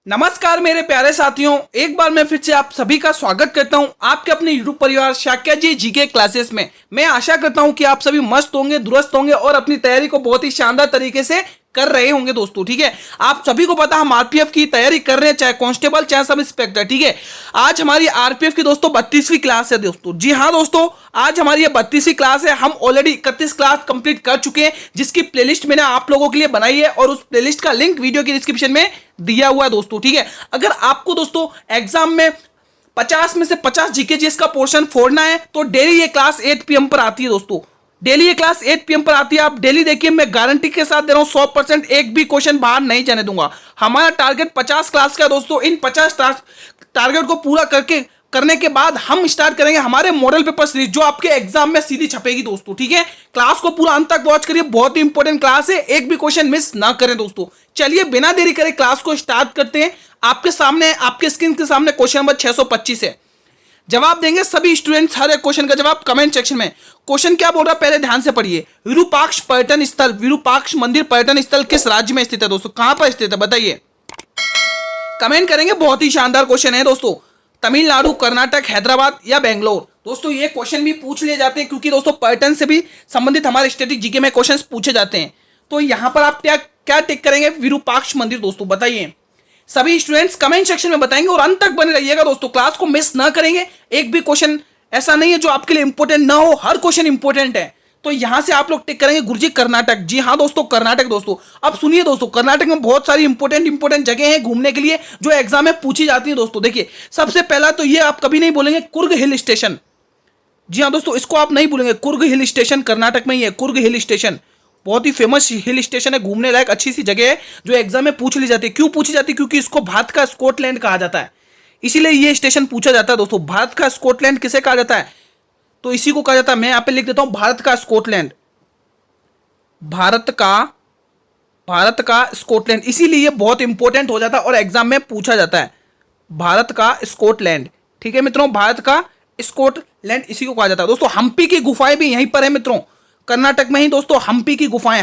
नमस्कार मेरे प्यारे साथियों, एक बार मैं फिर से आप सभी का स्वागत करता हूं आपके अपने यूट्यूब परिवार शाक्या जी जीके क्लासेस में। मैं आशा करता हूं कि आप सभी मस्त होंगे, दुरुस्त होंगे और अपनी तैयारी को बहुत ही शानदार तरीके से कर रहे होंगे दोस्तों। ठीक है, आप सभी को पता हम आरपीएफ की तैयारी कर रहे हैं, चाहे कांस्टेबल चाहे सब इंस्पेक्टर। ठीक है, आज हमारी आरपीएफ की दोस्तों 32वीं क्लास है दोस्तों। जी हाँ दोस्तों, आज हमारी ये 32वीं क्लास है। हम ऑलरेडी 31 क्लास कंप्लीट कर चुके हैं, जिसकी प्लेलिस्ट मैंने आप लोगों के लिए बनाई है और उस प्लेलिस्ट का लिंक वीडियो की डिस्क्रिप्शन में दिया हुआ है दोस्तों। ठीक है, अगर आपको दोस्तों एग्जाम में 50 में से 50 जीके जीएस का पोर्शन फोड़ना है तो डेली ये क्लास 8 PM पर आती है दोस्तों। डेली ये क्लास 8 PM पर आती है, आप डेली देखिए। मैं गारंटी के साथ दे रहा हूं 100% एक भी क्वेश्चन बाहर नहीं जाने दूंगा। हमारा टारगेट 50 क्लास का दोस्तों। इन 50 टारगेट को पूरा करने के बाद हम स्टार्ट करेंगे हमारे मॉडल पेपर सीरीज, जो आपके एग्जाम में सीधी छपेगी दोस्तों। ठीक है, क्लास को पूरा अंत तक वॉच करिए, बहुत ही इंपॉर्टेंट क्लास है, एक भी क्वेश्चन मिस ना करें दोस्तों। चलिए बिना देरी करे क्लास को स्टार्ट करते हैं। आपके सामने, आपके स्क्रीन के सामने क्वेश्चन नंबर 625 है। जवाब देंगे सभी स्टूडेंट्स, हर एक क्वेश्चन का जवाब कमेंट सेक्शन में। क्वेश्चन क्या बोल रहा है पहले ध्यान से पढ़िए। विरूपाक्ष पर्यटन स्थल, विरूपाक्ष मंदिर पर्यटन स्थल किस राज्य में स्थित है दोस्तों? कहां पर स्थित है बताइए, कमेंट करेंगे। बहुत ही शानदार क्वेश्चन है दोस्तों। तमिलनाडु, कर्नाटक, हैदराबाद या बेंगलोर? दोस्तों ये क्वेश्चन भी पूछ लिए जाते हैं, क्योंकि दोस्तों पर्यटन से भी संबंधित हमारे स्टैटिक जीके में क्वेश्चंस पूछे जाते हैं। तो यहां पर आप क्या टिक करेंगे? विरूपाक्ष मंदिर दोस्तों, बताइए। सभी स्टूडेंट्स कमेंट सेक्शन में बताएंगे और अंत तक बने रहिएगा दोस्तों, क्लास को मिस ना करेंगे। एक भी क्वेश्चन ऐसा नहीं है जो आपके लिए इंपॉर्टेंट ना हो, हर क्वेश्चन इंपॉर्टेंट है। तो यहां से आप लोग टिक करेंगे गुरुजी कर्नाटक। जी हाँ दोस्तों, कर्नाटक दोस्तों। अब सुनिए दोस्तों, कर्नाटक में बहुत सारी इंपॉर्टेंट जगह हैं घूमने के लिए, जो एग्जाम में पूछी जाती है दोस्तों। देखिए, सबसे पहला तो ये आप कभी नहीं बोलेंगे कुर्ग हिल स्टेशन। जी हाँ दोस्तों, इसको आप नहीं बोलेंगे। कुर्ग हिल स्टेशन कर्नाटक में ही है। कुर्ग हिल स्टेशन बहुत ही फेमस हिल स्टेशन है, घूमने लायक अच्छी सी जगह है, जो एग्जाम में पूछ ली जाती है। क्यों पूछी जाती है? क्योंकि इसको भारत का स्कॉटलैंड कहा जाता है, इसीलिए ये स्टेशन पूछा जाता है दोस्तों। भारत का स्कॉटलैंड किसे कहा जाता है? तो इसी को कहा जाता है, मैं यहां पे लिख देता हूं, भारत का स्कॉटलैंड। भारत का स्कॉटलैंड, इसीलिए बहुत इंपॉर्टेंट हो जाता है और एग्जाम में पूछा जाता है। भारत का स्कॉटलैंड। ठीक है मित्रों, भारत का स्कॉटलैंड इसी को कहा जाता है दोस्तों। हम्पी की गुफाएं भी यहीं पर है मित्रों, कर्नाटक में ही दोस्तों। हम्पी की गुफाएं,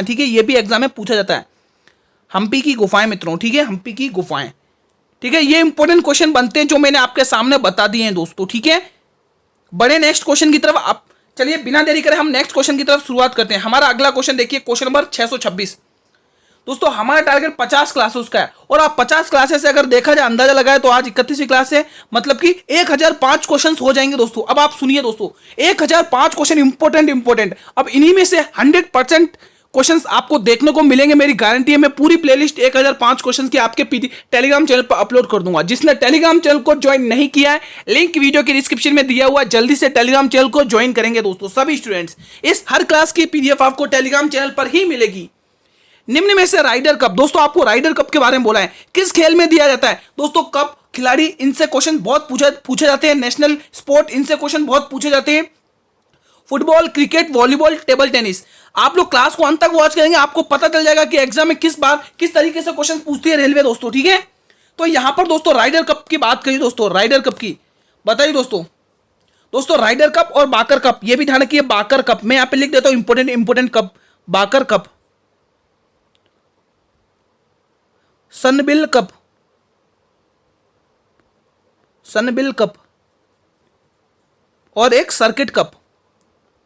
ठीक है, ये भी एग्जाम में पूछा जाता है। हम्पी की गुफाएं मित्रों, ठीक है, हम्पी की गुफाएं। ठीक है, ये इंपॉर्टेंट क्वेश्चन बनते हैं जो मैंने आपके सामने बता दिए हैं दोस्तों। ठीक है, बड़े नेक्स्ट क्वेश्चन की तरफ आप चलिए, बिना देरी करें हम नेक्स्ट क्वेश्चन की तरफ शुरुआत करते हैं। हमारा अगला क्वेश्चन देखिए, क्वेश्चन नंबर 626। दोस्तों हमारा टारगेट 50 क्लासेस का है, और आप 50 क्लासेस से अगर देखा जाए, अंदाजा लगाए तो आज 31वीं क्लास है, मतलब कि 1005 क्वेश्चन हो जाएंगे दोस्तों। अब आप सुनिए दोस्तों, 1005 क्वेश्चन इंपॉर्टेंट। अब इन्हीं में से 100% क्वेश्चंस आपको देखने को मिलेंगे, मेरी गारंटी है। मैं पूरी प्लेलिस्ट 1005 क्वेश्चंस की आपके टेलीग्राम चैनल पर अपलोड कर दूंगा। जिसने टेलीग्राम चैनल को ज्वाइन नहीं किया है, लिंक वीडियो के डिस्क्रिप्शन में दिया हुआ है, जल्दी से टेलीग्राम चैनल को ज्वाइन करेंगे दोस्तों सभी स्टूडेंट्स। इस हर क्लास की पीडीएफ आपको टेलीग्राम चैनल पर ही मिलेगी। निम्न में से राइडर कप, दोस्तों आपको राइडर कप के बारे में बोला है, किस खेल में दिया जाता है दोस्तों? कप खिलाड़ी, इनसे क्वेश्चन बहुत पूछे जाते हैं। नेशनल स्पोर्ट, इनसे क्वेश्चन बहुत पूछे जाते हैं। Football, cricket, volleyball, table tennis. आप लोग क्लास को अंत तक वॉच करेंगे, आपको पता चल जाएगा कि एग्जाम में किस तरीके से क्वेश्चन पूछती है रेलवे दोस्तों। ठीक है, तो यहां पर दोस्तों राइडर कप की बात करिए दोस्तों, राइडर कप की बताइए दोस्तों राइडर कप और बाकर कप, ये भी ध्यान रखिए। बाकर कप मैं यहां पे लिख देता हूं, इंपोर्टेंट कप, बाकर कप, सनबिल कप और एक सर्किट कप,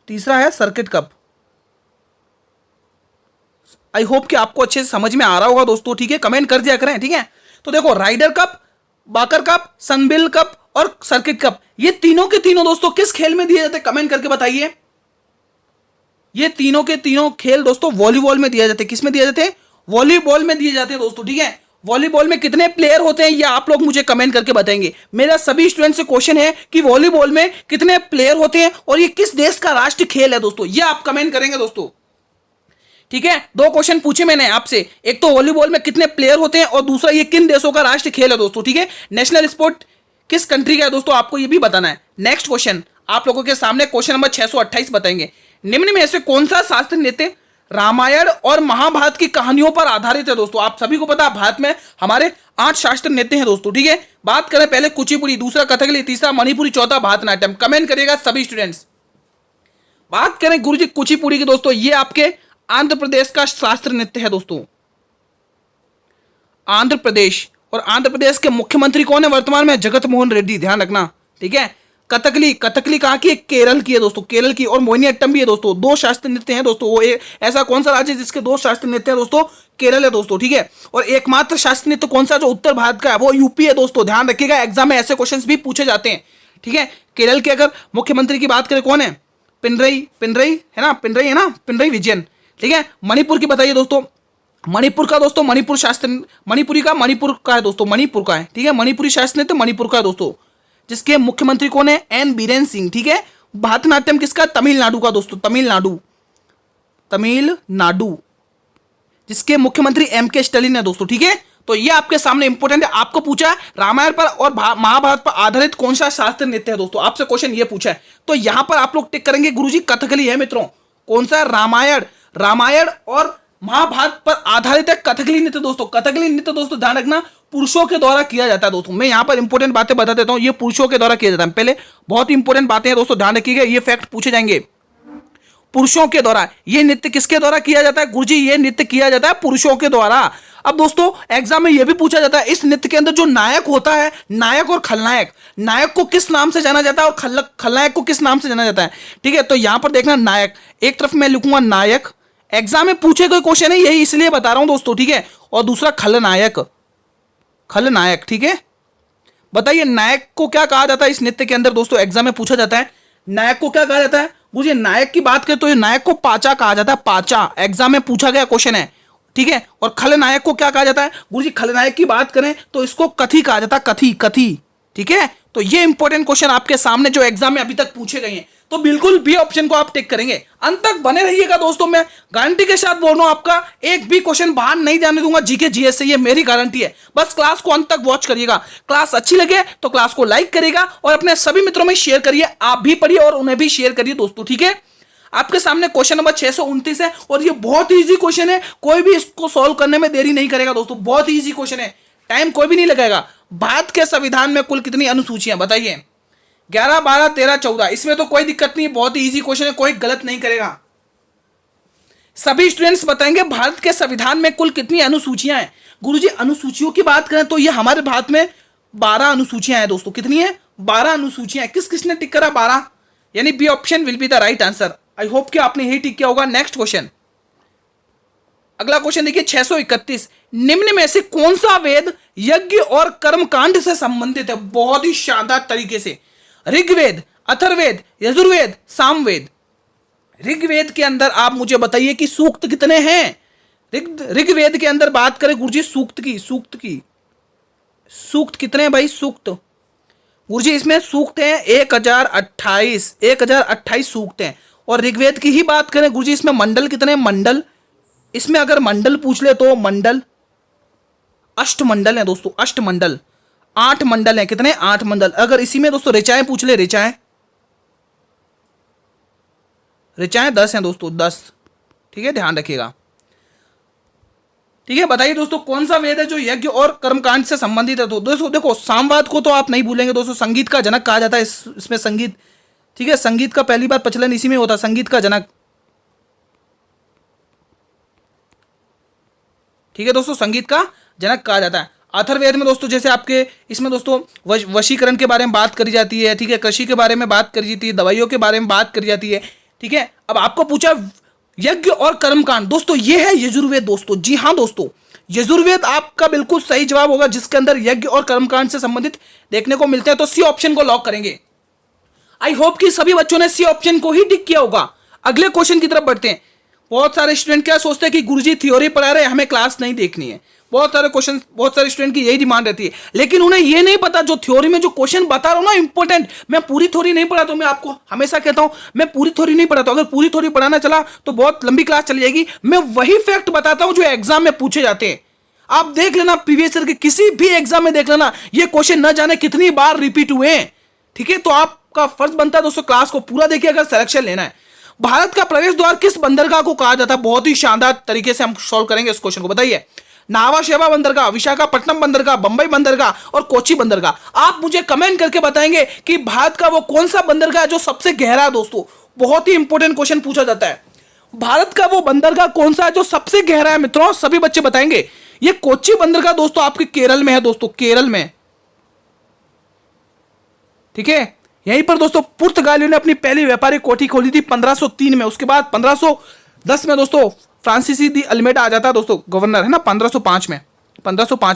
तीसरा है सर्किट कप। आई होप कि आपको अच्छे से समझ में आ रहा होगा दोस्तों। ठीक है, कमेंट कर दिया करें। ठीक है, तो देखो राइडर कप, बाकर कप, सनबिल कप और सर्किट कप, ये तीनों के तीनों दोस्तों किस खेल में दिए जाते हैं? कमेंट करके बताइए। ये तीनों के तीनों खेल दोस्तों वॉलीबॉल में दिए जाते हैं। किस में दिए जाते हैं? वॉलीबॉल में दिए जाते हैं दोस्तों। ठीक है, वॉलीबॉल में कितने प्लेयर होते हैं ये आप लोग मुझे कमेंट करके बताएंगे। मेरा सभी स्टूडेंट से क्वेश्चन है कि वॉलीबॉल में कितने प्लेयर होते हैं और ये किस देश का राष्ट्रीय खेल है दोस्तों, ये आप कमेंट करेंगे दोस्तों। ठीक है, दो क्वेश्चन पूछे मैंने आपसे, एक तो वॉलीबॉल में कितने प्लेयर होते हैं और दूसरा ये किन देशों का राष्ट्रीय खेल है दोस्तों। ठीक है, नेशनल स्पोर्ट किस कंट्री का है दोस्तों, आपको ये भी बताना है। नेक्स्ट क्वेश्चन आप लोगों के सामने क्वेश्चन नंबर 628 बताएंगे। निम्न में से कौन सा शास्त्र नृत्य रामायण और महाभारत की कहानियों पर आधारित है दोस्तों? आप सभी को पता है भारत में हमारे 8 शास्त्र नृत्य हैं दोस्तों। ठीक है, बात करें पहले कुचिपुड़ी, दूसरा कथकली, तीसरा मणिपुरी, चौथा भारतनाट्यम। कमेंट करिएगा सभी स्टूडेंट्स। बात करें गुरुजी कुचिपुड़ी की दोस्तों, ये आपके आंध्र प्रदेश का शास्त्र नृत्य है दोस्तों। आंध्र प्रदेश, और आंध्र प्रदेश के मुख्यमंत्री कौन है वर्तमान में? जगत मोहन रेड्डी, ध्यान रखना, ठीक है। कथकली, कथकली कहाँ की है? केरल की है दोस्तों, केरल की। और मोहिनीअट्टम भी है दोस्तों, दो शास्त्रीय नृत्य हैं दोस्तों। वो ऐसा कौन सा राज्य है जिसके दो शास्त्रीय नृत्य है दोस्तों? केरल है दोस्तों, ठीक है। और एकमात्र शास्त्रीय नृत्य कौन सा जो उत्तर भारत का है? वो यूपी है दोस्तों, ध्यान रखिएगा, एग्जाम में ऐसे क्वेश्चन भी पूछे जाते हैं, ठीक है। केरल के अगर मुख्यमंत्री की बात करें कौन है? पिनरई, पिनरई है ना, पिनरई है ना, पिनरई विजयन, ठीक है। मणिपुर की बताइए दोस्तों, मणिपुर का दोस्तों, मणिपुर शास्त्र, मणिपुरी का, मणिपुर का है दोस्तों, मणिपुर का है, ठीक है। मणिपुरी शास्त्र नृत्य मणिपुर का है दोस्तों, जिसके मुख्यमंत्री कौन है? एन बीरेन सिंह, ठीक है। भरतनाट्यम किसका? तमिलनाडु का दोस्तों, तमिलनाडु, तमिलनाडु, जिसके मुख्यमंत्री एम के स्टालिन है दोस्तों, ठीक है। तो ये आपके सामने इंपॉर्टेंट है, आपको पूछा है रामायण पर और महाभारत पर आधारित कौन सा शास्त्र नृत्य है दोस्तों, आपसे क्वेश्चन ये पूछा है। तो यहां पर आप लोग टिक करेंगे गुरुजी कथकली है मित्रों। कौन सा? रामायण, रामायण और महाभारत पर आधारित है कथकली नृत्य दोस्तों। कथकली नृत्य दोस्तों ध्यान रखना पुरुषों के द्वारा किया जाता है दोस्तों। मैं यहां पर इंपॉर्टेंट बातें बता देता हूं, ये पुरुषों के द्वारा किया जाता है। पहले बहुत इंपॉर्टेंट बातें हैं दोस्तों, ध्यान रखिएगा, ये फैक्ट पूछे जाएंगे। पुरुषों के द्वारा ये नृत्य किसके द्वारा किया जाता है? गुरुजी ये नृत्य किया जाता है पुरुषों के द्वारा। अब दोस्तों एग्जाम में यह भी पूछा जाता है इस नृत्य के अंदर जो नायक होता है, नायक और खलनायक, नायक को किस नाम से जाना जाता है और खलनायक को किस नाम से जाना जाता है, ठीक है। तो यहां पर देखना नायक, एक तरफ मैं लिखूंगा नायक, एग्जाम में पूछे गए क्वेश्चन है यही इसलिए बता रहा हूं दोस्तों, ठीक है। और दूसरा खलनायक, खलनायक, ठीक है। बताइए नायक को क्या कहा जाता है इस नृत्य के अंदर दोस्तों, एग्जाम में पूछा जाता है नायक को क्या कहा जाता है। मुझे नायक की बात करें तो ये नायक को पाचा कहा जाता है, पाचा, एग्जाम में पूछा गया क्वेश्चन है, ठीक है। और खलनायक को क्या कहा जाता है? गुरुजी खलनायक की बात करें तो इसको कथी कहा जाता है, कथी, कथी, ठीक है। तो ये इंपॉर्टेंट क्वेश्चन आपके सामने जो एग्जाम में अभी तक पूछे गए हैं, तो बिल्कुल बी ऑप्शन को आप टिक करेंगे। अंत तक बने रहिएगा दोस्तों, मैं गारंटी के साथ बोल रहा हूं आपका एक भी क्वेश्चन बाहर नहीं जाने दूंगा जीके जीएस से, ये मेरी गारंटी है। बस क्लास को अंत तक वॉच करिएगा, क्लास अच्छी लगे तो क्लास को लाइक करिएगा और अपने सभी मित्रों में शेयर करिए, आप भी पढ़िए और उन्हें भी शेयर करिए दोस्तों, ठीक है। आपके सामने क्वेश्चन नंबर 629 है और ये बहुत ही इजी क्वेश्चन है, कोई भी इसको सॉल्व करने में देरी नहीं करेगा दोस्तों, बहुत ही इजी क्वेश्चन है, टाइम कोई भी नहीं लगाएगा। भारत के संविधान में कुल कितनी अनुसूचियां बताइए? 11, 12, 13, 14, इसमें तो कोई दिक्कत नहीं है, बहुत ही इजी क्वेश्चन है, कोई गलत नहीं करेगा। सभी स्टूडेंट्स बताएंगे भारत के संविधान में कुल कितनी अनुसूचियां हैं। गुरुजी अनुसूचियों की बात करें तो ये हमारे भारत में 12 अनुसूचियां हैं दोस्तों, कितनी है? 12 अनुसूचियां हैं। किस किसने टिक करा? 12, यानी B option will be the right answer. I hope कि आपने यही टिक किया होगा। नेक्स्ट क्वेश्चन, अगला क्वेश्चन देखिए 631, निम्न में से कौन सा वेद यज्ञ और कर्मकांड से संबंधित है? बहुत ही शानदार तरीके से, ऋग्वेद, अथर्ववेद, यजुर्वेद, सामवेद। ऋग्वेद के अंदर आप मुझे बताइए कि सूक्त कितने हैं? ऋग्वेद के अंदर बात करें गुरुजी सूक्त की, सूक्त कितने हैं भाई? सूक्त गुरुजी इसमें सूक्त हैं 1028 सूक्त हैं। और ऋग्वेद की ही बात करें गुरुजी इसमें मंडल कितने हैं? मंडल, इसमें अगर मंडल पूछ ले तो मंडल अष्टमंडल है दोस्तों, अष्टमंडल, 8 मंडल है, कितने? 8 मंडल। अगर इसी में दोस्तों ऋचाएं पूछ ले, ऋचाएं 10 हैं दोस्तों, 10, ठीक है, ध्यान रखिएगा, ठीक है। बताइए दोस्तों कौन सा वेद है जो यज्ञ और कर्मकांड से संबंधित है? तो दोस्तों देखो सामवाद को तो आप नहीं भूलेंगे दोस्तों, संगीत का जनक कहा जाता है इसमें संगीत, ठीक है, संगीत का पहली बार प्रचलन इसी में होता है, संगीत का जनक, ठीक है दोस्तों, संगीत का जनक कहा जाता है। अथर्ववेद में दोस्तों जैसे आपके इसमें दोस्तों वशीकरण के बारे में बात करी जाती है, ठीक है, कृषि के बारे में बात करी जाती है, दवाइयों के बारे में बात करी जाती है, ठीक है। अब आपको पूछा यज्ञ और कर्मकांड, दोस्तों ये है यजुर्वेद दोस्तों, जी हाँ दोस्तों, यजुर्वेद आपका बिल्कुल सही जवाब होगा जिसके अंदर यज्ञ और कर्मकांड से संबंधित देखने को मिलते हैं। तो सी ऑप्शन को लॉक करेंगे। आई होप कि सभी बच्चों ने सी ऑप्शन को ही टिक किया होगा। अगले क्वेश्चन की तरफ बढ़ते हैं। बहुत सारे स्टूडेंट क्या सोचते हैं कि गुरुजी थ्योरी पढ़ा रहे हैं, हमें क्लास नहीं देखनी है। बहुत सारे स्टूडेंट की यही डिमांड रहती है, लेकिन उन्हें ये नहीं पता जो थ्योरी में जो क्वेश्चन बता रहा हूं ना इंपॉर्टेंट, मैं पूरी थ्योरी नहीं पढ़ाता हूं। मैं आपको हमेशा कहता हूं मैं पूरी थ्योरी नहीं पढ़ाता हूं, अगर पूरी थ्योरी पढ़ाना चला तो बहुत लंबी क्लास चली जाएगी। मैं वही फैक्ट बताता हूं जो एग्जाम में पूछे जाते हैं। आप देख लेना प्रीवियस ईयर के किसी भी एग्जाम में देख लेना, ये क्वेश्चन न जाने कितनी बार रिपीट हुए हैं, ठीक है। तो आपका फर्ज बनता है दोस्तों क्लास को पूरा देखिए अगर सिलेक्शन लेना है। भारत का प्रवेश द्वार किस बंदरगाह को कहा जाता है? बहुत ही शानदार तरीके से हम सॉल्व करेंगे इस क्वेश्चन को। बताइए, नावा शेवा बंदरगाह, विशाखापट्टनम बंदरगाह, बंबई बंदरगाह और कोची बंदरगाह। आप मुझे कमेंट करके बताएंगे कि भारत का वो कौन सा बंदरगाह है जो सबसे गहरा है दोस्तों। बहुत ही इंपॉर्टेंट क्वेश्चन पूछा जाता है, भारत का वो बंदरगाह कौन सा है जो सबसे गहरा है मित्रों, सभी बच्चे बताएंगे। ये कोच्चि बंदरगाह दोस्तों आपके केरल में है दोस्तों, केरल में, ठीक है। यहीं पर दोस्तों पुर्तगालियों ने अपनी पहली व्यापारिक कोठी खोली थी 1503 में। उसके बाद 1510 में दोस्तों फ्रांसीसी दी अल्मेडा आ जाता है दोस्तों, गवर्नर है ना, 1505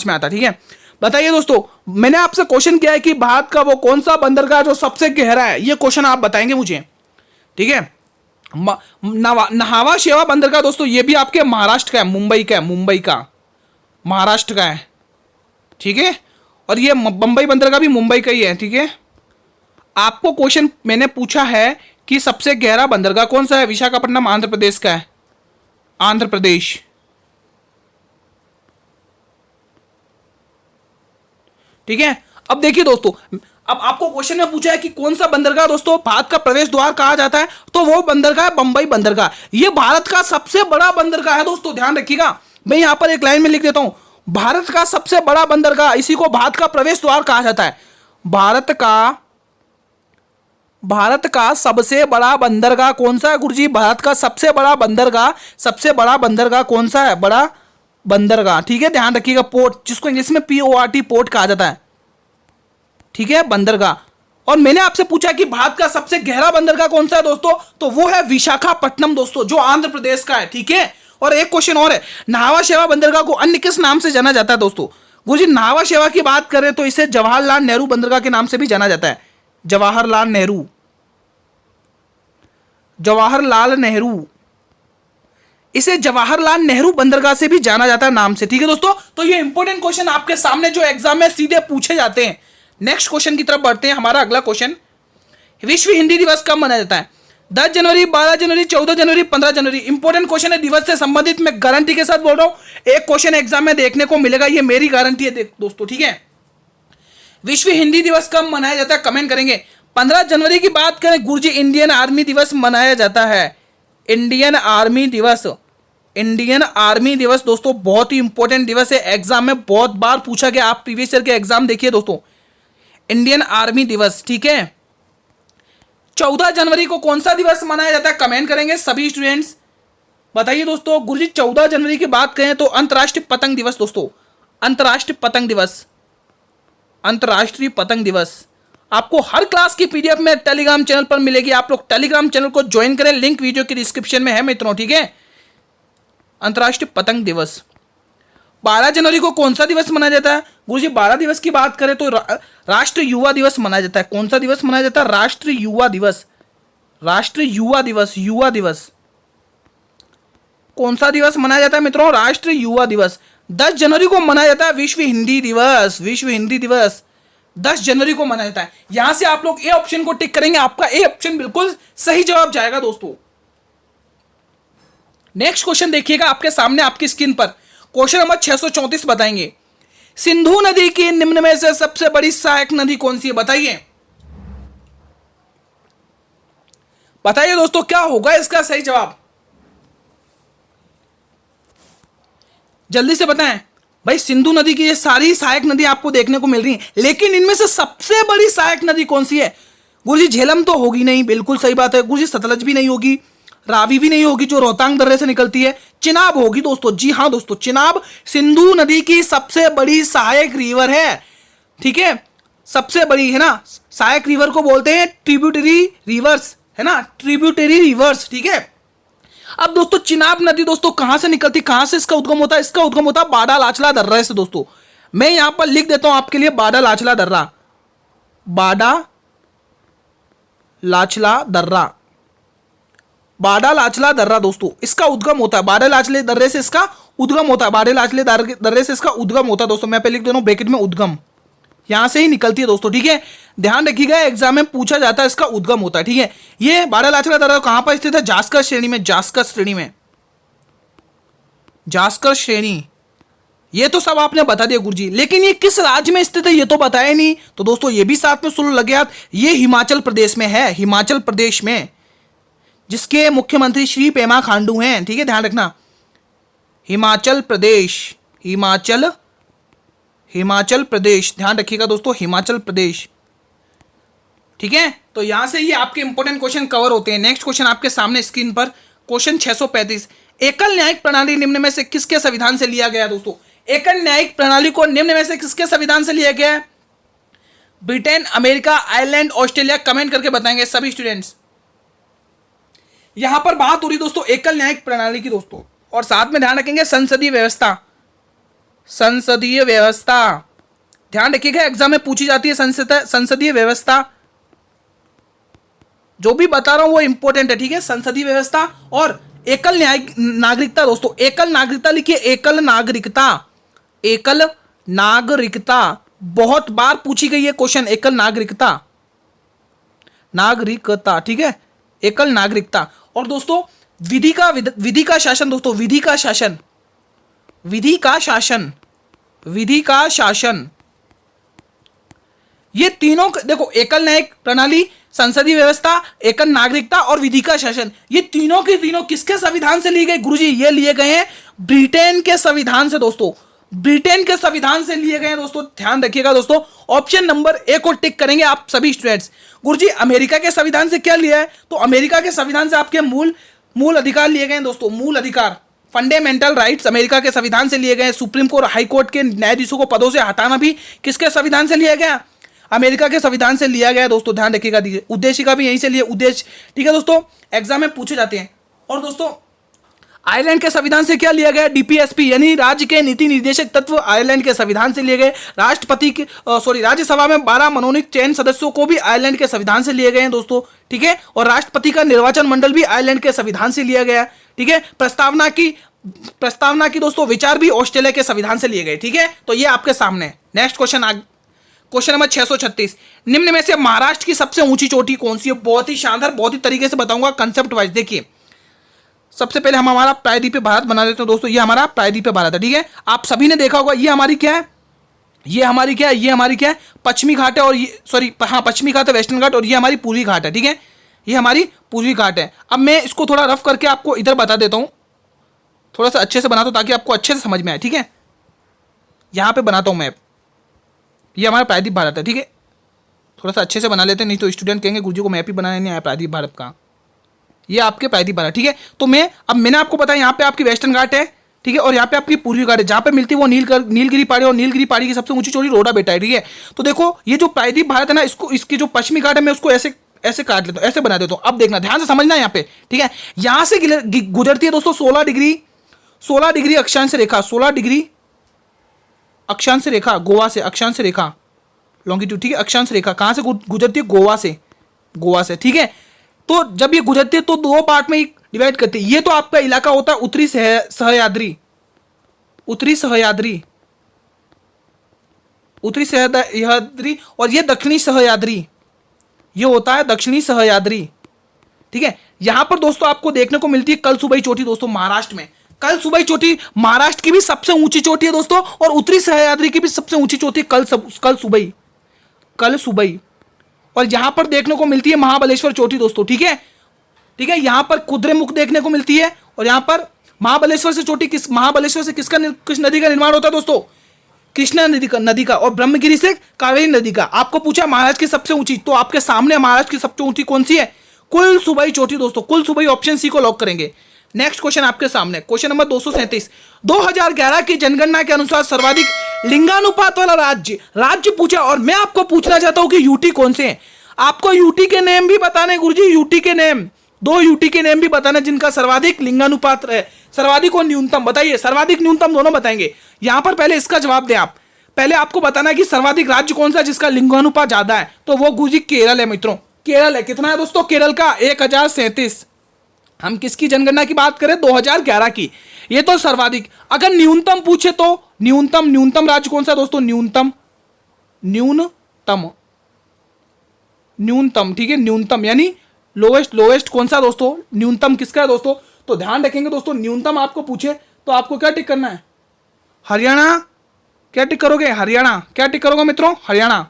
में आता, ठीक है। बताइए दोस्तों, मैंने आपसे क्वेश्चन किया है कि भारत का वो कौन सा बंदरगाह जो सबसे गहरा है, ये क्वेश्चन आप बताएंगे मुझे, ठीक है। नहावा शेवा बंदरगाह दोस्तों ये भी आपके महाराष्ट्र का है, मुंबई का महाराष्ट्र का है, ठीक है। और ये बंबई बंदरगाह भी मुंबई का ही है, ठीक है। आपको क्वेश्चन मैंने पूछा है कि सबसे गहरा बंदरगाह कौन सा है, विशाखापट्टनम आंध्र प्रदेश का है, आंध्र प्रदेश, ठीक है। अब देखिए दोस्तों, अब आपको क्वेश्चन में पूछा है कि कौन सा बंदरगाह दोस्तों भारत का प्रवेश द्वार कहा जाता है, तो वो बंदरगाह है बंबई बंदरगाह। ये भारत का सबसे बड़ा बंदरगाह है दोस्तों, ध्यान रखिएगा। मैं यहां पर एक लाइन में लिख देता हूं, भारत का सबसे बड़ा बंदरगाह, इसी को भारत का प्रवेश द्वार कहा जाता है। भारत का सबसे बड़ा बंदरगाह कौन सा है गुरुजी? भारत का सबसे बड़ा बंदरगाह कौन सा है? बड़ा बंदरगाह, ठीक है, ध्यान रखिएगा। पोर्ट, जिसको इंग्लिश में PORT पोर्ट कहा जाता है, ठीक है, बंदरगाह। और मैंने आपसे पूछा कि भारत का सबसे गहरा बंदरगाह कौन सा है दोस्तों, तो वो है विशाखापट्टनम दोस्तों, जो आंध्र प्रदेश का है, ठीक है। और एक क्वेश्चन और है, नाहवा शेवा बंदरगाह को अन्य किस नाम से जाना जाता है दोस्तों? गुरुजी नाहवा शेवा की बात करें तो इसे जवाहरलाल नेहरू बंदरगाह के नाम से भी जाना जाता है, जवाहरलाल नेहरू, इसे जवाहरलाल नेहरू बंदरगाह से भी जाना जाता है नाम से, ठीक है दोस्तों। तो ये इंपॉर्टेंट क्वेश्चन आपके सामने जो एग्जाम में सीधे पूछे जाते हैं। नेक्स्ट क्वेश्चन की तरफ बढ़ते हैं। हमारा अगला क्वेश्चन, विश्व हिंदी दिवस कब मनाया जाता है? 10 जनवरी, 12 जनवरी, 14 जनवरी, 15 जनवरी। इंपॉर्टेंट क्वेश्चन है, दिवस से संबंधित, मैं गारंटी के साथ बोल रहा हूं, एक क्वेश्चन एग्जाम में देखने को मिलेगा, ये मेरी गारंटी है दोस्तों, ठीक है। विश्व हिंदी दिवस कब मनाया जाता है, कमेंट करेंगे। 15 जनवरी की बात करें गुरुजी, इंडियन आर्मी दिवस मनाया जाता है, इंडियन आर्मी दिवस दोस्तों बहुत ही इंपॉर्टेंट दिवस है, एग्जाम में बहुत बार पूछा गया। आप प्रीवियस ईयर के एग्जाम देखिए दोस्तों, इंडियन आर्मी दिवस, ठीक है। 14 जनवरी को कौन सा दिवस मनाया जाता है, कमेंट करेंगे सभी स्टूडेंट्स, बताइए दोस्तों। गुरुजी 14 जनवरी की बात करें तो अंतर्राष्ट्रीय पतंग दिवस दोस्तों, अंतर्राष्ट्रीय पतंग दिवस। आपको हर क्लास की PDF में टेलीग्राम चैनल पर मिलेगी, आप लोग टेलीग्राम चैनल को ज्वाइन करें, लिंक वीडियो की डिस्क्रिप्शन में है मित्रों, ठीक है। अंतर्राष्ट्रीय पतंग दिवस। 12 जनवरी को कौन सा दिवस मनाया जाता है? गुरुजी 12 दिवस की बात करें तो राष्ट्रीय युवा दिवस मनाया जाता है। कौन सा दिवस मनाया जाता है? राष्ट्रीय युवा दिवस। कौन सा दिवस मनाया जाता है मित्रों? राष्ट्रीय युवा दिवस। 10 जनवरी को मनाया जाता है विश्व हिंदी दिवस, 10 जनवरी को मनाया जाता है। यहां से आप लोग ए ऑप्शन को टिक करेंगे, आपका ए ऑप्शन बिल्कुल सही जवाब जाएगा दोस्तों। नेक्स्ट क्वेश्चन देखिएगा आपके सामने आपकी स्क्रीन पर, क्वेश्चन नंबर 634 बताएंगे, सिंधु नदी की निम्न में से सबसे बड़ी सहायक नदी कौन सी है? बताइए दोस्तों, क्या होगा इसका सही जवाब? जल्दी से बताएं भाई। सिंधु नदी की ये सारी सहायक नदी आपको देखने को मिल रही है, लेकिन इनमें से सबसे बड़ी सहायक नदी कौन सी है? गुरुजी झेलम तो होगी नहीं, बिल्कुल सही बात है। गुरुजी सतलज भी नहीं होगी, रावी भी नहीं होगी जो रोहतांग दर्रे से निकलती है, चिनाब होगी दोस्तों। जी हाँ दोस्तों, चिनाब सिंधु नदी की सबसे बड़ी सहायक रिवर है, ठीक है, सबसे बड़ी है ना। सहायक रिवर को बोलते हैं ट्रिब्यूटरी रिवर्स, है ना, ट्रिब्यूटरी रिवर्स, ठीक है। अब दोस्तों चिनाब नदी दोस्तों कहां से निकलती, कहां से इसका उद्गम होता है? इसका उद्गम होता है बाडा लाचला दर्रा से दोस्तों। मैं यहां पर लिख देता हूं आपके लिए, बाडा लाचला दर्रा दोस्तों, इसका उद्गम होता है बाडा लाचले दर्रे से, इसका उद्गम होता है, बाडा लाचले दर्रे से इसका उद्गम होता है दोस्तों। मैं पहले लिख दे रहा हूं ब्रैकेट में, उद्गम यहां से ही निकलती है दोस्तों, ठीक है। ध्यान रखिएगा, एग्जाम में पूछा जाता है, इसका उद्गम होता है, ठीक है। ये बाडा लाचला दर्रा कहां पर स्थित है? जास्कर श्रेणी। ये तो सब आपने बता दिया गुरुजी, लेकिन ये किस राज्य में स्थित है ये तो बताया नहीं, तो दोस्तों ये भी साथ में सुन लगे आप, ये हिमाचल प्रदेश में है, हिमाचल प्रदेश में, जिसके मुख्यमंत्री श्री पेमा खांडू हैं, ठीक है, ध्यान रखना। हिमाचल प्रदेश, ध्यान रखिएगा दोस्तों, हिमाचल प्रदेश, ठीक है। तो यहां से ये आपके इंपॉर्टेंट क्वेश्चन कवर होते हैं। नेक्स्ट क्वेश्चन आपके सामने स्क्रीन पर, क्वेश्चन 635, एकल न्यायिक प्रणाली निम्न में से किसके संविधान से लिया गया दोस्तों? एकल न्यायिक प्रणाली को निम्न में से किसके संविधान से लिया गया है? Britain, America, Ireland, Australia. Comment करके बताएंगे सभी स्टूडेंट्स। यहां पर बात हो रही दोस्तों एकल न्यायिक प्रणाली की दोस्तों, और साथ में ध्यान रखेंगे संसदीय व्यवस्था। संसदीय व्यवस्था ध्यान रखिएगा, एग्जाम में पूछी जाती है संसदीय व्यवस्था। जो भी बता रहा हूं वो इंपॉर्टेंट है, ठीक है। संसदीय व्यवस्था और एकल न्यायिक नागरिकता दोस्तों। एकल नागरिकता लिखिए, एकल नागरिकता। एकल नागरिकता बहुत बार पूछी गई है क्वेश्चन, एकल नागरिकता, नागरिकता, ठीक है, एकल नागरिकता। और दोस्तों विधि का शासन दोस्तों, विधि का शासन, विधि का शासन, विधि का शासन। ये तीनों देखो, एकल न्यायिक प्रणाली, संसदीय व्यवस्था, एकल नागरिकता और विधि का शासन, ये तीनों के तीनों किसके संविधान से लिए गए गुरुजी? ये लिए गए हैं ब्रिटेन के संविधान से दोस्तों, ब्रिटेन के संविधान से लिए गए हैं दोस्तों। ध्यान रखिएगा दोस्तों, ऑप्शन नंबर ए को टिक करेंगे आप सभी स्टूडेंट्स। गुरुजी अमेरिका के संविधान से क्या लिया है? तो अमेरिका के संविधान से आपके मूल अधिकार लिए गए हैं दोस्तों, मूल अधिकार, फंडामेंटल राइट्स अमेरिका के संविधान से लिए गए। सुप्रीम कोर्ट, हाई कोर्ट के न्यायाधीशों को पदों से हटाना भी किसके संविधान से लिया गया? अमेरिका के संविधान से लिया गया दोस्तों। ध्यान रखिएगा, उद्देश्य का भी यहीं से लिए, उद्देश्य, ठीक है दोस्तों, एग्जाम में पूछे जाते हैं। और दोस्तों आयरलैंड के संविधान से क्या लिया गया? डीपीएसपी यानी राज्य के नीति निर्देशक तत्व आयरलैंड के संविधान से लिए गए। राष्ट्रपति के राज्यसभा में 12 मनोनीत चयन सदस्यों को भी आयरलैंड के संविधान से लिए गए हैं दोस्तों, ठीक है। और राष्ट्रपति का निर्वाचन मंडल भी आयरलैंड के संविधान से लिया गया, ठीक है। प्रस्तावना की दोस्तों विचार भी ऑस्ट्रेलिया के संविधान से लिए गए, ठीक है। तो ये आपके सामने। नेक्स्ट क्वेश्चन नंबर 636, निम्न में से महाराष्ट्र की सबसे ऊंची चोटी कौन सी है? बहुत ही शानदार, बहुत ही तरीके से बताऊंगा कंसेप्ट वाइज। देखिए सबसे पहले हम हमारा प्रायद्वीपीय भारत बना लेते हैं दोस्तों। ये हमारा प्रायद्वीपीय भारत है, ठीक है। आप सभी ने देखा होगा, ये हमारी क्या है, ये हमारी क्या है, ये हमारी क्या है, पश्चिमी घाट है। और ये पश्चिमी घाट है, वेस्टर्न घाट, और ये हमारी पूर्वी घाट है, ठीक है। ये हमारी पूर्वी घाट है। अब मैं इसको थोड़ा रफ करके आपको इधर बता देता हूँ, थोड़ा सा अच्छे से बनाता हूँ ताकि आपको अच्छे से समझ में आए, ठीक है। यहाँ पे बनाता हूँ मैप, ये हमारा प्रायद्वीप भारत है, ठीक है। थोड़ा सा अच्छे से बना लेते हैं, नहीं तो स्टूडेंट कहेंगे गुरुजी को मैप ही बनाने नहीं आया प्रायद्वीप भारत का। ये आपके प्रायद्वीप भारत, ठीक है। तो मैंने आपको बताया यहाँ पे आपकी वेस्टर्न घाट है, ठीक है, और यहाँ पे आपकी पूर्वी घाट है, जहाँ पे मिलती है वो नीलगिरी पहाड़ी, और नीलगिरी पहाड़ी की सबसे ऊंची चोटी रोडा बेटा है, ठीक है। तो देखो ये जो प्रायद्वीप भारत है ना, इसकी जो पश्चिमी घाट है, मैं उसको ऐसे ऐसे काट लेता हूँ, ऐसे बना देता हूँ। अब देखना, ध्यान से समझना यहाँ पे, ठीक है। यहाँ से गुजरती है दोस्तों 16 डिग्री अक्षांश रेखा, 16 डिग्री अक्षांश रेखा, गोवा से अक्षांश रेखा, लॉन्गिट्यूड, ठीक है। अक्षांश रेखा कहाँ से गुजरती है? गोवा से, ठीक है। तो जब ये गुजरती है तो दो पार्ट में डिवाइड करती है। ये तो आपका इलाका होता है उत्तरी सह्याद्री, और ये दक्षिणी सह्याद्री, ये होता है दक्षिणी सह्याद्री, ठीक है। यहां पर दोस्तों आपको देखने को मिलती है कलसुबाई चोटी दोस्तों, महाराष्ट्र में। कलसुबाई चोटी महाराष्ट्र की भी सबसे ऊंची चोटी है दोस्तों, और उत्तरी सह्याद्री की भी सबसे ऊंची चोटी कलसुबाई। और यहां पर देखने को मिलती है महाबलेश्वर चोटी दोस्तों, ठीक है, ठीक है। यहां पर कुद्रेमुख देखने को मिलती है, और यहां पर महाबलेश्वर से किस नदी का निर्माण होता है दोस्तों? कृष्णा नदी का, और ब्रह्मगिरी से कावेरी नदी का। आपको पूछा महाराष्ट्र की सबसे ऊंची, तो आपके सामने महाराष्ट्र की सबसे ऊंची कौन सी है? कुलसुबाई चोटी दोस्तों, कुलसुबाई, ऑप्शन सी को लॉक करेंगे। नेक्स्ट क्वेश्चन आपके सामने, क्वेश्चन नंबर 237, 2011 की जनगणना के अनुसार सर्वाधिक लिंगानुपात वाला राज्य पूछा, और मैं आपको पूछना चाहता हूं कि यूटी कौन से हैं। आपको यूटी के नेम भी बताने गुरुजी, यूटी के नेम, 2 यूटी के नेम भी बताना जिनका सर्वाधिक लिंगानुपात है, सर्वाधिक और न्यूनतम। बताइए, सर्वाधिक न्यूनतम दोनों बताएंगे। यहां पर पहले इसका जवाब दें आप, पहले आपको बताना है कि सर्वाधिक राज्य कौन सा जिसका लिंगानुपात ज्यादा है। तो वो गुरुजी केरल है मित्रों, केरल है। कितना है दोस्तों केरल का? 1037। हम किसकी जनगणना की बात करें? 2011 की। ये तो सर्वाधिक। अगर न्यूनतम पूछे तो न्यूनतम राज्य कौन सा दोस्तों? न्यूनतम, ठीक है। न्यूनतम यानी लोवेस्ट कौन सा दोस्तों? न्यूनतम किसका है दोस्तों? तो ध्यान रखेंगे दोस्तों, न्यूनतम आपको पूछे तो आपको क्या टिक करना है? हरियाणा। क्या टिक करोगे? हरियाणा। क्या टिक करोगे मित्रों? हरियाणा।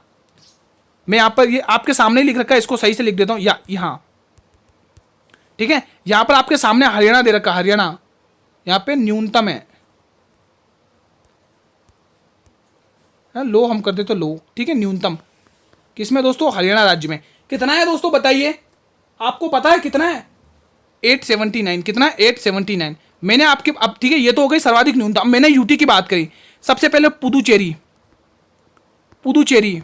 मैं यहां पर ये आपके सामने लिख रखा है, इसको सही से लिख देता हूं, यहां, ठीक है। यहां पर आपके सामने हरियाणा दे रखा है, हरियाणा। यहां पे न्यूनतम है, लो हम कर दे तो लो, ठीक है। न्यूनतम किसमें दोस्तों? हरियाणा राज्य में। कितना है दोस्तों बताइए, आपको पता है कितना है? 879। कितना है? 879। मैंने आपके, अब ठीक है, ये तो हो गई सर्वाधिक न्यूनतम। मैंने यूटी की बात करी, सबसे पहले पुदुचेरी, पुदुचेरी।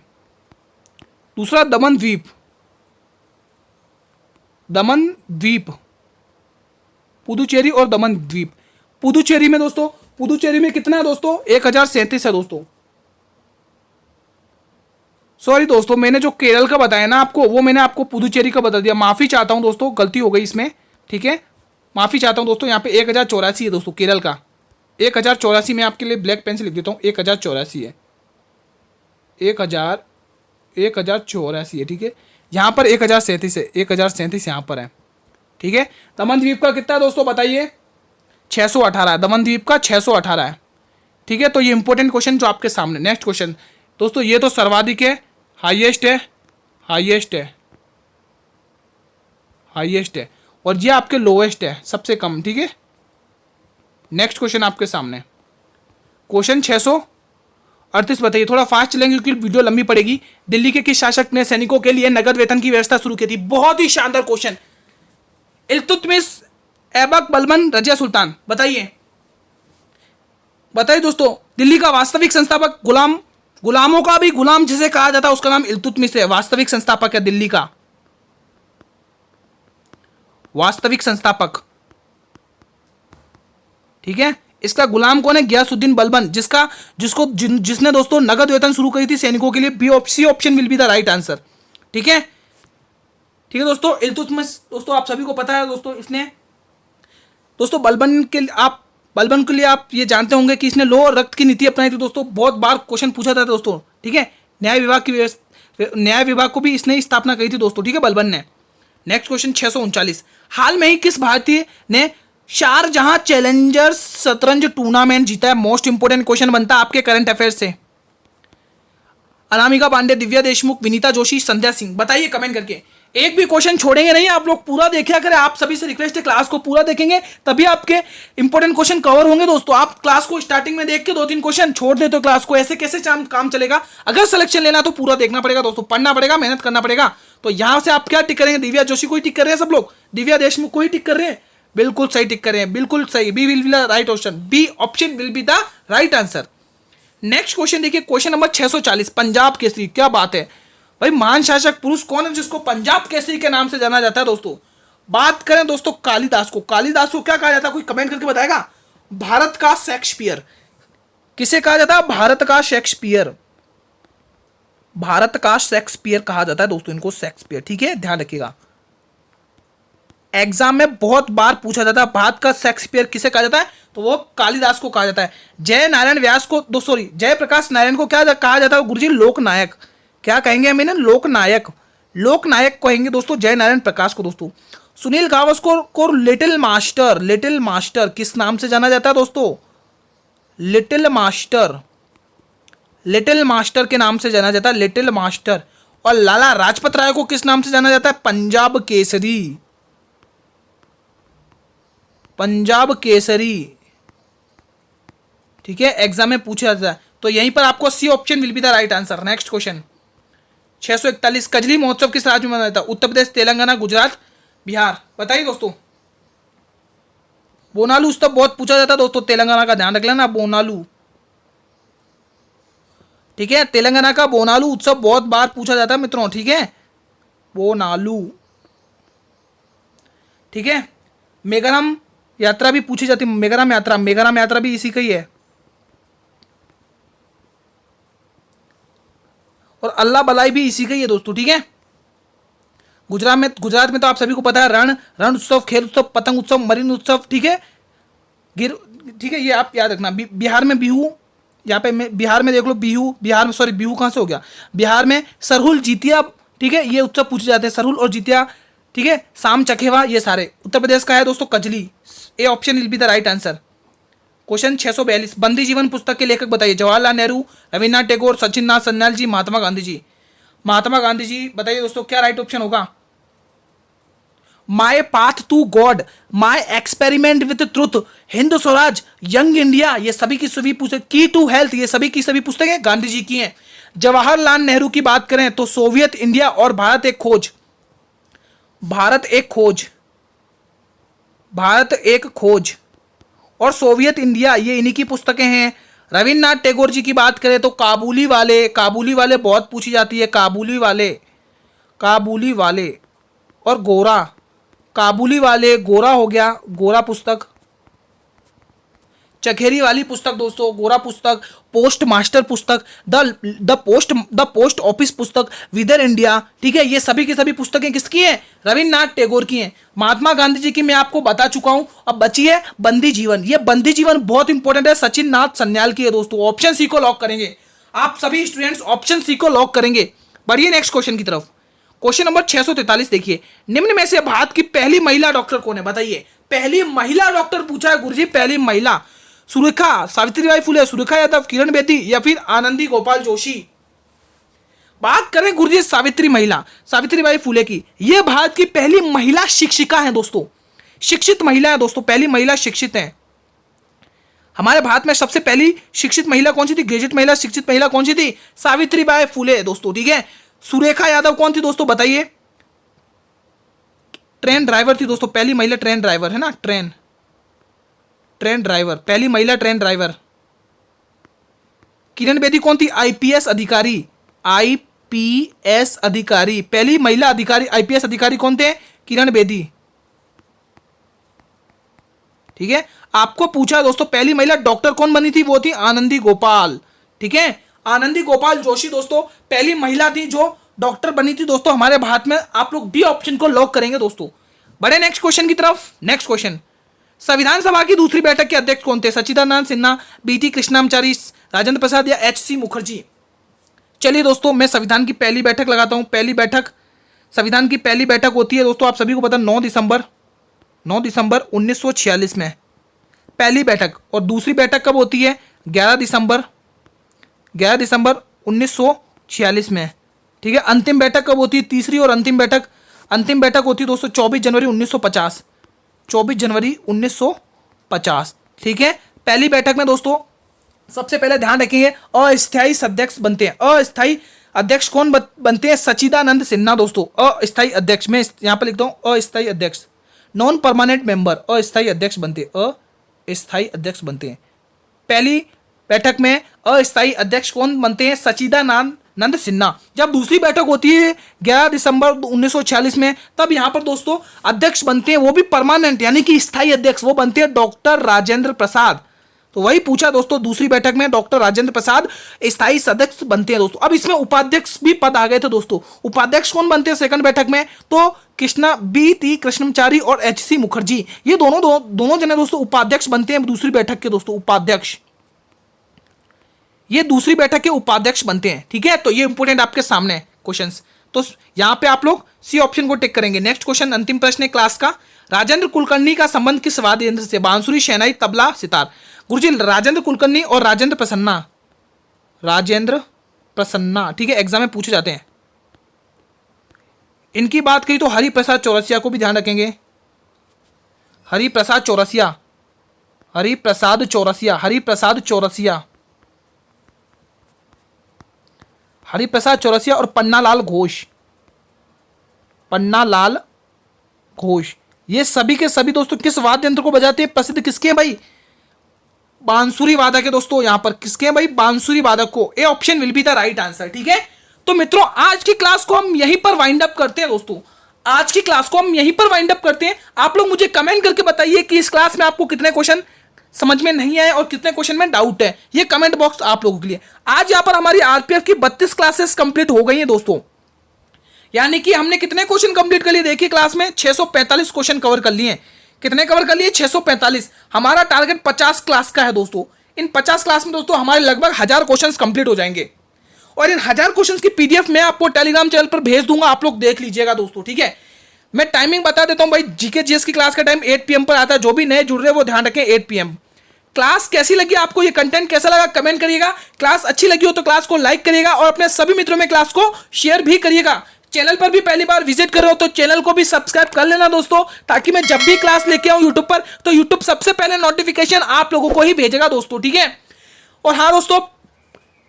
दूसरा दमन द्वीप, दमन द्वीप, पुदुचेरी और दमन द्वीप। पुदुचेरी में दोस्तों, पुदुचेरी में कितना है दोस्तों? 1037 है दोस्तों। सॉरी दोस्तों, मैंने जो केरल का बताया ना आपको, वो मैंने आपको पुदुचेरी का बता दिया। माफी चाहता हूं दोस्तों, गलती हो गई इसमें, ठीक है, माफी चाहता हूं दोस्तों। यहाँ पे 1084 है दोस्तों केरल का। 1084 में आपके लिए ब्लैक पेन से लिख देता हूँ, 1084 है, 1084 है, ठीक है। यहाँ पर 1037 है, 1037 यहाँ पर है, ठीक है। दमन द्वीप का कितना है दोस्तों बताइए? 618 है, दमन द्वीप का 618 है, ठीक है। तो ये इंपॉर्टेंट क्वेश्चन जो आपके सामने। नेक्स्ट क्वेश्चन दोस्तों, ये तो सर्वाधिक है, हाईएस्ट है, हाईएस्ट है, हाईएस्ट है, और ये आपके लोएस्ट है, सबसे कम, ठीक है। नेक्स्ट क्वेश्चन आपके सामने, क्वेश्चन 638 बताइए। थोड़ा फास्ट चलेंगे क्योंकि वीडियो लंबी पड़ेगी। दिल्ली के किस शासक ने सैनिकों के लिए नगद वेतन की व्यवस्था शुरू की थी? बहुत ही शानदार क्वेश्चन। इल्तुतमिश, ऐबक, बलबन, रजिया सुल्तान। बताइए, बताइए दोस्तों। दिल्ली का वास्तविक संस्थापक, गुलामों का भी गुलाम जिसे कहा जाता है उसका नाम इल्तुतमिश है। वास्तविक संस्थापक है दिल्ली का, वास्तविक संस्थापक, ठीक है। इसका गुलाम कौन है? गयासुद्दीन बलबन, जिसने दोस्तों नगद वेतन शुरू करी थी सैनिकों के लिए। C option will be the right answer, ठीक है, ठीक है दोस्तों। इल्तुतमिश दोस्तों आप सभी को पता है दोस्तों, इसने दोस्तों बलबन के लिए आप ये जानते होंगे कि इसने लो रक्त की नीति अपनाई थी दोस्तों। बहुत बार क्वेश्चन पूछा था दोस्तों, ठीक है। न्याय विभाग को भी इसने स्थापना करी थी दोस्तों, ठीक है, बलबन ने। नेक्स्ट क्वेश्चन 639, हाल में ही किस भारतीय ने शारजहां चैलेंजर्स शतरंज टूर्नामेंट जीता है? मोस्ट इंपोर्टेंट क्वेश्चन बनता है आपके करंट अफेयर से। अनामिका पांडे, दिव्या देशमुख, विनीता जोशी, संध्या सिंह। बताइए कमेंट करके, एक भी क्वेश्चन छोड़ेंगे नहीं, आप लोग पूरा देखिए करें। आप सभी से रिक्वेस्ट है, क्लास को पूरा देखेंगे तभी आपके इंपॉर्टेंट क्वेश्चन कवर होंगे दोस्तों। आप क्लास को स्टार्टिंग में देख के 2-3 क्वेश्चन छोड़ देते हो क्लास को, ऐसे कैसे काम चलेगा? अगर सिलेक्शन लेना तो पूरा देखना पड़ेगा दोस्तों, पढ़ना पड़ेगा, मेहनत करना पड़ेगा। तो यहां से आप क्या टिक करेंगे? दिव्या जोशी को ही टिक कर रहे हैं सब लोग, दिव्या देशमुख को ही टिक कर रहे हैं, बिल्कुल सही टिक कर रहे हैं, बिल्कुल सही। B will be the right option, B option will be the right answer. Next question देखिए, क्वेश्चन नंबर 640, पंजाब केसरी। क्या बात है भाई, महान शासक पुरुष कौन है जिसको पंजाब केसरी के नाम से जाना जाता है दोस्तों? बात करें दोस्तों कालिदास को। कालिदास को क्या कहा जाता है, कोई कमेंट करके बताएगा? भारत का शेक्सपियर। किसे कहा जाता है? भारत का शेक्सपियर, भारत का शेक्सपियर कहा जाता है दोस्तों इनको, शेक्सपियर, ठीक है, ध्यान रखिएगा। एग्जाम में बहुत बार पूछा जाता है भारत का शेक्सपियर किसे कहा जाता है, तो वो कालिदास को कहा जाता है। जय नारायण व्यास को जय प्रकाश नारायण को क्या कहा जाता है गुरुजी? लोकनायक। क्या कहेंगे हमें ना? लोकनायक, लोकनायक कहेंगे दोस्तों जय नारायण प्रकाश को दोस्तों। सुनील गावस्कर को लिटिल मास्टर, लिटिल मास्टर किस नाम से जाना जाता है दोस्तों? लिटिल मास्टर, लिटिल मास्टर के नाम से जाना जाता है, लिटिल मास्टर। और लाला लाजपत राय को किस नाम से जाना जाता है? पंजाब केसरी, पंजाब केसरी, ठीक है, एग्जाम में पूछा जाता है। तो यहीं पर आपको C option will be the right answer. Next question 641, Kajli Mahotsav किस राज्य में मनाया जाता है? उत्तर प्रदेश, तेलंगाना, गुजरात, बिहार। बताइए दोस्तों। बोनालू उत्सव बहुत पूछा जाता है दोस्तों, तेलंगाना का ध्यान रख लेना, बोनालू, ठीक है, तेलंगाना का बोनालू उत्सव बहुत बार पूछा जाता है मित्रों, ठीक है, बोनालू, ठीक है। मेघाराम यात्रा भी पूछी जाती है, मेघाराम यात्रा, मेघाराम यात्रा भी इसी का ही है। और अल्लाह बलाई भी इसी का ही है दोस्तों, ठीक है। गुजरात में तो आप सभी को पता है रण उत्सव, खेल उत्सव, पतंग उत्सव, मरीन उत्सव, ठीक है, ठीक है, ये आप याद रखना। बिहार में बिहू, यहाँ पे बिहार में देख लो बिहू, बिहार में सॉरी बिहू कहाँ से हो गया? बिहार में सरहुल, जितिया, ठीक है, ये उत्सव पूछे जाते हैं, सरहुल और जितिया, ठीक है, शाम चकेवा, ये सारे। उत्तर प्रदेश का है दोस्तों Kajli, A option will be the right answer. Question 642, बंदी जीवन पुस्तक के लेखक बताइए? जवाहरलाल नेहरू, रविन्द्रनाथ टैगोर, सचिन नाथ सन्याल जी, महात्मा गांधी जी। महात्मा गांधी जी। बताइए दोस्तों क्या राइट ऑप्शन होगा? My path to God, my experiment with truth, Hind Swaraj, young India, ये सभी की सभी पुस्तक, की टू हेल्थ, ये सभी की सभी पुस्तकें गांधी जी की हैं। जवाहरलाल नेहरू की बात करें तो सोवियत इंडिया और भारत एक खोज, भारत एक खोज, भारत एक खोज और सोवियत इंडिया, ये इन्हीं की पुस्तकें हैं। रविन्द्रनाथ टैगोर जी की बात करें तो काबुली वाले बहुत पूछी जाती है, काबुली वाले और गोरा, काबुली वाले, गोरा हो गया, गोरा पुस्तक, चखेरी वाली पुस्तक दोस्तों, गोरा पुस्तक, पोस्ट मास्टर पुस्तक, द पोस्ट ऑफिस पुस्तक, विदर इंडिया, ठीक है, ये सभी की सभी पुस्तकें किसकी हैं? रविन्द्रनाथ टैगोर की हैं। महात्मा गांधी जी की मैं आपको बता चुका हूं। अब बची है बंदी जीवन। ये बंदी जीवन बहुत इंपॉर्टेंट है, सचिन नाथ सन्याल की है दोस्तों। ऑप्शन सी को लॉक करेंगे, आप सभी स्टूडेंट्स ऑप्शन सी को लॉक करेंगे। बढ़िए नेक्स्ट क्वेश्चन की तरफ। क्वेश्चन नंबर 643 देखिए, निम्न में से भारत की पहली महिला डॉक्टर कौन है? बताइए, पहली महिला डॉक्टर पूछा है गुरुजी, पहली महिला। सुरेखा सावित्रीबाई फुले, सुरेखा यादव, किरण बेदी या फिर आनंदी गोपाल जोशी? बात करें गुरुजी सावित्रीबाई फुले की, यह भारत की पहली महिला शिक्षिका है दोस्तों, शिक्षित महिला है दोस्तों, पहली महिला शिक्षित है। हमारे भारत में सबसे पहली शिक्षित महिला कौन सी थी? ग्रेजुएट महिला शिक्षित महिला कौन सी थी? सावित्रीबाई फुले दोस्तों, ठीक है। सुरेखा यादव कौन थी दोस्तों? बताइए। ट्रेन ड्राइवर थी दोस्तों, पहली महिला ट्रेन ड्राइवर है ना, ट्रेन ड्राइवर, पहली महिला ट्रेन ड्राइवर। किरण बेदी कौन थी? आईपीएस अधिकारी, आईपीएस अधिकारी, पहली महिला अधिकारी आईपीएस अधिकारी कौन थे? किरण बेदी, ठीक है। आपको पूछा दोस्तों पहली महिला डॉक्टर कौन बनी थी? वो थी आनंदी गोपाल, ठीक है। आनंदी गोपाल जोशी दोस्तों पहली महिला थी जो डॉक्टर बनी थी दोस्तों हमारे भारत में। आप लोग डी ऑप्शन को लॉक करेंगे दोस्तों। बड़े नेक्स्ट क्वेश्चन की तरफ। नेक्स्ट क्वेश्चन, संविधान सभा की दूसरी बैठक के अध्यक्ष कौन थे? सच्चिदानंद सिन्हा, बीटी कृष्णमाचारी, राजेंद्र प्रसाद या एचसी मुखर्जी? चलिए दोस्तों, मैं संविधान की पहली बैठक लगाता हूं। पहली बैठक, संविधान की पहली बैठक होती है दोस्तों, आप सभी को पता, 9 दिसंबर 1946 में पहली बैठक। और दूसरी बैठक कब होती है? 11 दिसंबर 1946 में, ठीक है। अंतिम बैठक कब होती है? तीसरी और अंतिम बैठक होती है दोस्तों 24 जनवरी 1950, 24 जनवरी 1950, ठीक है। पहली बैठक में दोस्तों सबसे पहले ध्यान रखेंगे अस्थायी अध्यक्ष बनते हैं। अस्थायी अध्यक्ष कौन बनते हैं? सच्चिदानंद सिन्हा दोस्तों, अस्थायी अध्यक्ष। मैं यहां पर लिखता हूं अस्थायी अध्यक्ष, नॉन परमानेंट मेंबर, अस्थायी अध्यक्ष बनते हैं, अस्थायी अध्यक्ष बनते हैं। पहली बैठक में अस्थायी अध्यक्ष कौन बनते हैं? सच्चिदानंद सिन्हा। जब दूसरी बैठक होती है 11 दिसंबर 1946 में, तब यहां पर दोस्तों अध्यक्ष बनते हैं, वो भी परमानेंट यानी कि स्थायी अध्यक्ष, वो बनते हैं डॉक्टर राजेंद्र प्रसाद। तो वही पूछा दोस्तों, दूसरी बैठक में डॉक्टर राजेंद्र प्रसाद स्थायी सदस्य बनते हैं दोस्तों। अब इसमें उपाध्यक्ष भी पद आ गए थे दोस्तों। उपाध्यक्ष कौन बनते हैं सेकंड बैठक में? तो बीटी कृष्णमाचारी और एचसी मुखर्जी, ये दोनों जने दोस्तों उपाध्यक्ष बनते हैं दूसरी बैठक के दोस्तों, उपाध्यक्ष, ये दूसरी बैठक के उपाध्यक्ष बनते हैं, ठीक है। तो ये इंपोर्टेंट आपके सामने क्वेश्चंस, तो यहां पे आप लोग सी ऑप्शन को टिक करेंगे। नेक्स्ट क्वेश्चन, अंतिम प्रश्न है क्लास का। राजेंद्र कुलकर्णी का संबंध किस वाद्य यंत्र से? बांसुरी, शहनाई, तबला, सितार? गुरुजी राजेंद्र कुलकर्णी और राजेंद्र प्रसन्ना, ठीक है, एग्जाम में पूछे जाते हैं। इनकी बात करी तो हरिप्रसाद चौरसिया को भी ध्यान रखेंगे। हरिप्रसाद चौरसिया और पन्नालाल घोष, ये सभी के सभी दोस्तों किस वाद्य यंत्र को बजाते हैं? प्रसिद्ध किसके हैं भाई? बांसुरी वादक है दोस्तों। यहां पर किसके हैं भाई? बांसुरी वादक को। A option will be the right answer, ठीक है। तो मित्रों आज की क्लास को हम यहीं पर वाइंड अप करते हैं दोस्तों, आज की क्लास को हम यहीं पर वाइंड अप करते हैं। आप लोग मुझे कमेंट करके बताइए कि इस क्लास में आपको कितने क्वेश्चन समझ में नहीं आए और कितने क्वेश्चन में डाउट है। ये कमेंट बॉक्स आप लोगों के लिए। आज यहां पर हमारी आरपीएफ की 32 क्लासेस कंप्लीट हो गई हैं दोस्तों, यानी कि हमने कितने क्वेश्चन कंप्लीट कर लिए? देखिए क्लास में 645 क्वेश्चन कवर कर लिए। कितने कवर कर लिए? 645। हमारा टारगेट 50 क्लास का है दोस्तों। इन 50 क्लास में दोस्तों हमारे लगभग 1000 क्वेश्चन कंप्लीट हो जाएंगे और इन 1000 क्वेश्चन की पीडीएफ मैं आपको टेलीग्राम चैनल पर भेज दूंगा, आप लोग देख लीजिएगा दोस्तों, ठीक है। मैं टाइमिंग बता देता हूं भाई, जीके जीएस की क्लास का टाइम 8 PM पर आता है। जो भी नए जुड़ रहे हैं वो ध्यान रखें, 8 PM। क्लास कैसी लगी आपको, ये कंटेंट कैसा लगा कमेंट करिएगा। क्लास अच्छी लगी हो तो क्लास को लाइक करिएगा और अपने सभी मित्रों में क्लास को शेयर भी करिएगा। चैनल पर भी पहली बार विजिट कर रहे हो तो चैनल को भी सब्सक्राइब कर लेना दोस्तों, ताकि मैं जब भी क्लास लेके आऊं यूट्यूब पर तो यूट्यूब सबसे पहले नोटिफिकेशन आप लोगों को ही भेजेगा दोस्तों, ठीक है। और हाँ दोस्तों,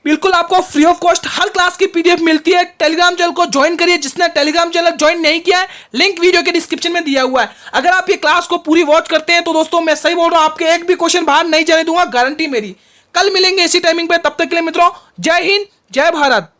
बिल्कुल आपको free of cost her class की पीडीएफ मिलती है। टेलीग्राम चैनल को ज्वाइन करिए। जिसने टेलीग्राम चैनल ज्वाइन नहीं किया है, लिंक वीडियो के डिस्क्रिप्शन में दिया हुआ है। अगर आप ये क्लास को पूरी वॉच करते हैं तो दोस्तों मैं सही बोल रहा हूं, आपके एक भी क्वेश्चन बाहर नहीं जाने दूंगा, गारंटी मेरी। कल मिलेंगे इसी टाइमिंग पे, तब तक के लिए मित्रों जय हिंद जय भारत।